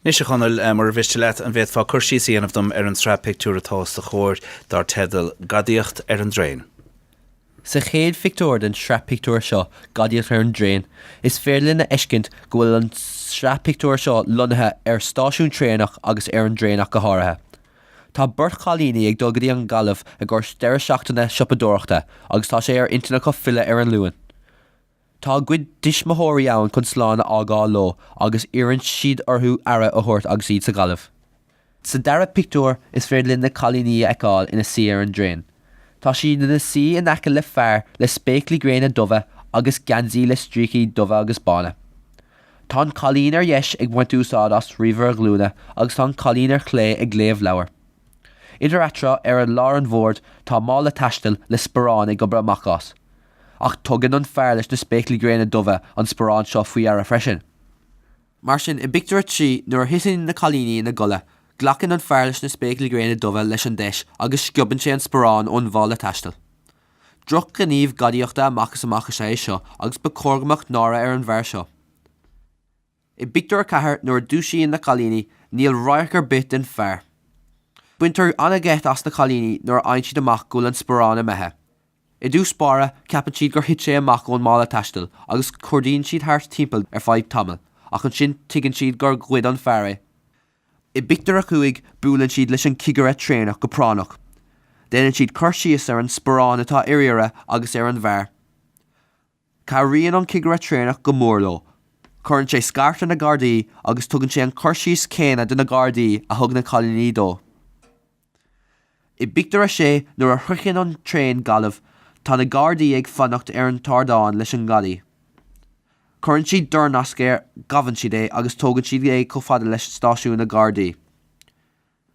Níos chunil mar bhiste leat an bhéad fá chuirsí síanamh dom an sraitheanna pictiúr atá sa chóir dar teideal Gadaíocht an Traein. Sa chéad pictiúr den sraitheanna pictiúr seo Gadaíocht an Traein, is féarlinn na eiscint go bhfuil an sraitheanna pictiúr seo lonathe stáisiún tréanach agus an Traenach go háirithe. Tá burt chalíní ag dul an Gaeltachta a gur steir seachtainna siopadóireachta agus tá sé intana go fille an luan. Tá gcuid dismóthóirí ann chun sláán ágáil lo agus iarraint siad orthú ara a thuirt agus iad sa Gaeltachta. Sa dara pictiúr is féarlinn na chalíní eáil ina si an Traein. Tá siad ina si in aice le fearr le spéiclí gréine dubha agus gansaí le strící dubha agus bána. Tá chalín dheis ag muint úsáid as riomhar a glúna agus tá chalín chlé ag léamh leabhar. Idir atra an lár an bhórd tá mála teistil le sporán ag gobar amachás. Ach tugann an fearr leis na spéiclí gréine dubha an sporán seo faoi ar a freisin. Mar sin I bictiúr trí nuair hisin na chalíní na gula, glacinn an fearr leis na spéiclí gréine dubha leis an deis agus sciubann sé an sporán ón bhála teistil. Droch gníomh Gadaíochta amachchas sé seo agus ba córgamach nára ar an bhar seo. I bictiúr chathair nuair dúsíonn na chalíní níl roiachar bit den fearr. Buintear anna gceith as na chalíní nuair ain siad amach gúil an sporán a methe. I dús spára ceapann siad gur hit sé amach ón mála teistil agus cuirdaíonn siad thart timpeall ar 5 tamil ach an sin tuigeann siad gur gcuid an fearr. I bictiúr a chuig bualann siad leis an cigarette tréanach go pránach. Déanann siad chuirsíos ar an sporán atá iríire agus ar an bhar. Caithríonn an cigarette tréanach go mórló. Cuireann sé scarta na Gardaí agus tugann sé an chuirsíos céine de na Gardaí a thug na chalíní dó. I bictiúr sé nuair a thuiceann an Traein Gaeltachta tá na Gardaí ag fannacht ar an tardáin leis an Gadaí. Cuireann siad dornascéir gabann siad é agus tógann siad é chomh fada leis stáisiún na Gardaí.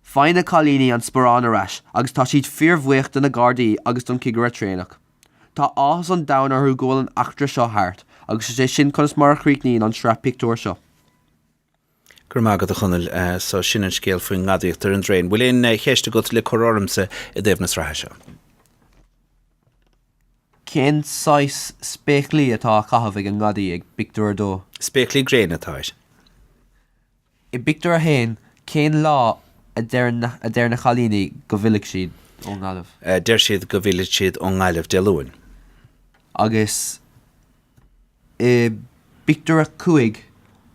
Fáin na chalíní an sporán arás agus tá siad fíormhuacht na Gardaí agus don cigarette tréanach. Tá áthas an domhan orthú ggóil an achtra seo thart agus sé sin chunas mar chríicnín an sraitheanna pictiúr seo. Gur mágad a chunil so sin an scéal faoin Gadaíocht an Traein. Bhfuil éon chéiste go le choráramsa I dtéobh na sraithe seo. Cén sais spéiclí atá chahabh an Gadaí ag bictiúr dó? Spéiclí gréine atáid. I bictiúr a hain, cén lá a deir na chalíní go bhfuiligh siad ón Gaeltachta? Deir siad go bhfuiligh siad ón Gaeltachta de luain. Agus I bictiúr a chuig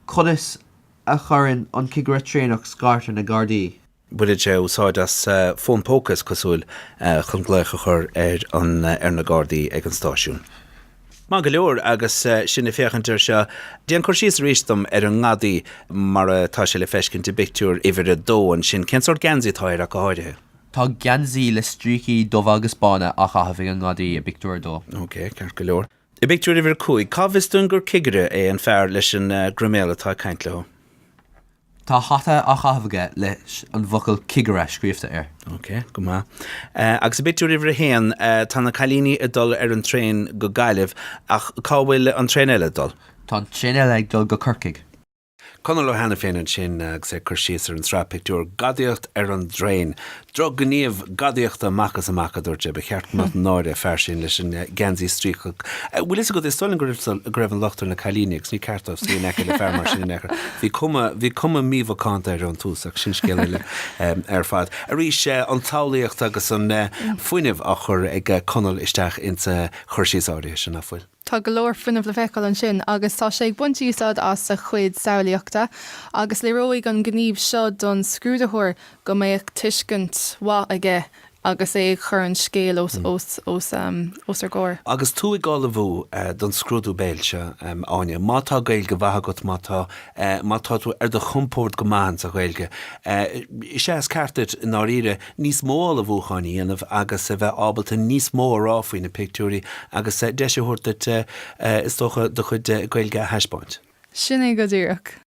chunas a churann an cigarette tréanach scarta na Gardaí. Bhuiid sé úsáid as fón pócas cosúil chun gléiche chur ar na Gardaí ag an stáisiún. Má go leor agus sinna féchantar se déan chuirsíos rístom ar an Gadaí mar tá sé le feiscinnta bictiúr idir a dó an sin cén sort gansaí táir a go háirithe. Tá gansaí le strící dubha agus bána a chahabh an Gadaí a bictiúr dó. Ok, ceart go leor. I bictiúr idir cúig, cá bhistún gur cigire é an fearr leis an groméal atá caint leo? Tá hata a chahabhaige leis an bhocail cigarette scríomhta ar. Ok, go má. Agus a bictiúr idir a héan tá na chalíní a dul ar an Traein go Gaillimh ach cá bhfuil an Traein eile dul? Tá Traein eile ag dul go Corcaigh. Conal le hena féin an sin agus é chuirsíos ar an sraitheanna pictiúr Gadaíocht ar an Traein. Drog gníomh Gadaíochta amachchas dúirte be cheart mat náide fearr sin leis an gansaí stríocha. Bhfuil is go is stoiln go raibh an lochtar na chalíní agus ní ceartah sí neice le fearr mar sin neice. Bhí cuma míomhcánta ar an túsach sin scéile ar fad. A rís an tálaíocht agus an fuiineh a chur ag conal isteach inta chuirsíos áirithe sin a fuil. Tá go leor fuinmh le feiceáil an sin agus tá sé ag buint úsáid as sa chuid saolaíochta agus le roigh an gníomh seo don scrúdú go mbeidh tuiscint wa aige agus é chur an scéal os ar gcóir. Agus tú I gála bhú don Scrúdú Béil se áine. Mátá gailge bhagat mátá tú ar do chumpórt go maithans a gailge. I sé as cartid ná ríre níos móla bhúchaní anamh agus a bheith ábalta níos mó ráfaoin na pictiúrí agus de sé thuirta is dócha do chud gailge heispáint. Sin é go dtíreach.